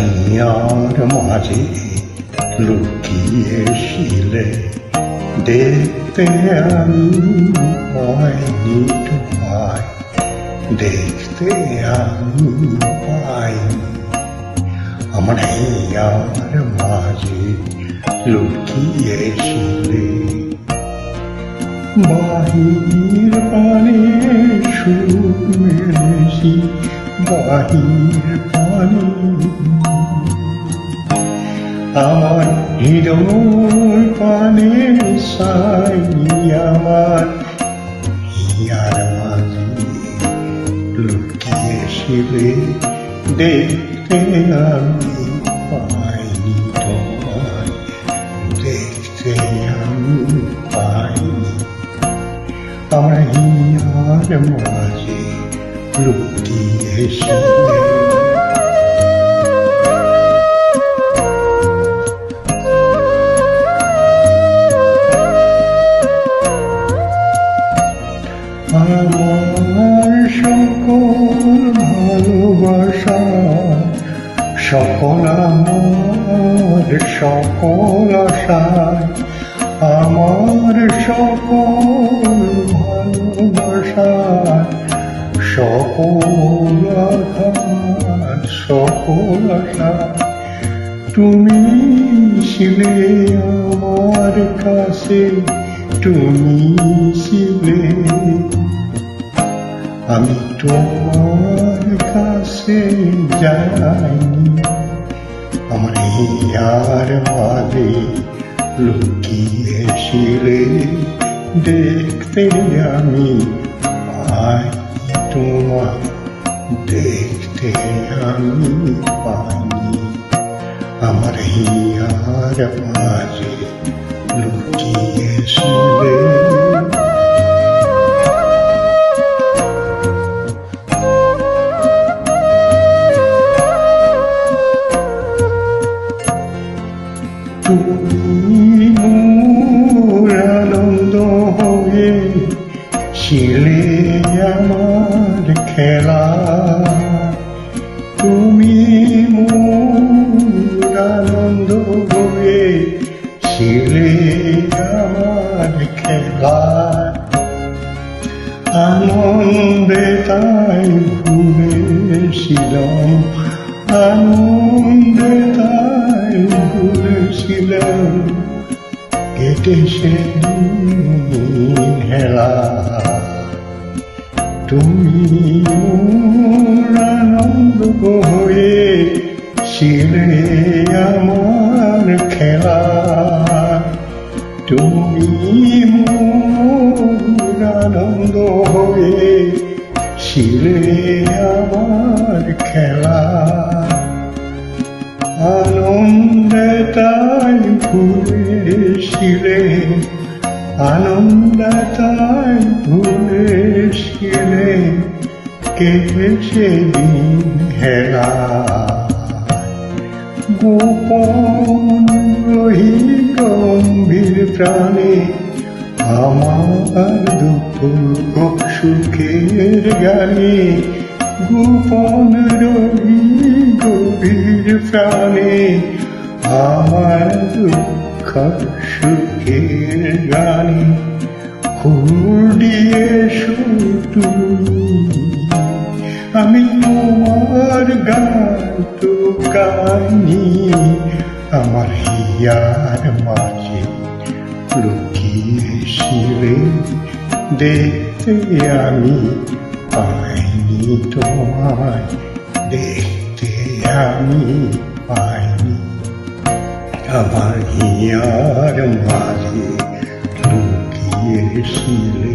Here মাঝে লুকিয়েছিলে দেখতে আমি পাইনি তোমায়, দেখতে আমি পাইনি। আমার হিয়ার মাঝে লুকিয়েছিলে বাহির পানে সুর মেলেছি, বাহির পানে আমার হৃদয় পানে সাই আমার হিয়ার মাঝে লুকিয়েছিলে দেখতে আমি পাইনি তোমায়, দেখতে আমি পাইনি। আমার হিয়ার মাঝে লুকিয়েছিলে আমার সকল ভালোবাসা, সকল আমার সকল আশায়, আমার সকল ভালোবাসা, সকল আঘাত, সকল আশা তুমি ছিলে আমার কাছে, তুমি ছিলে। আমি তোমার কাছে যাইনি, আমার হিয়ার মাঝে লুকিয়েছিলে দেখতে আমি পাইনি তোমায়, দেখতে আমি পাইনি। আমার হিয়ার মাঝে লুকিয়েছিলে তুমি মোর আনন্দ হয়ে ছিলে আমার খেলা, তুমি মোর আনন্দ হয়ে ছিলে আমার খেলা। আনন্দে তাই ভুলেছিলাম, আনন্দে তাই ভুলেছিলাম কেটেছে হেলা। তুমি মোর আনন্দ হয়ে ছিলে আমার খেলা, তুমি মোর আনন্দ হয়ে ছিলে আমার খেলা। আনন্দে তাই ভুলেছিলে, আনন্দে তাই ভুলেছিলে কেটেছে দিন হেলা। গোপন রহি গম্ভীর প্রাণে আমার দুঃখ সুখের গানে, গোপন রহি গভীর প্রাণে আমার দুঃখ সুখের গানে। ফুল দিয়ে তুমি আমি তোমার গান তো গাইনি, আমার হিয়ার মাঝে লুকিয়েছিলে দেখতে আমি পাইনি তোমায়, দেখতে আমি পাইনি। আমার হিয়ার মাঝে লুকিয়েছিলে।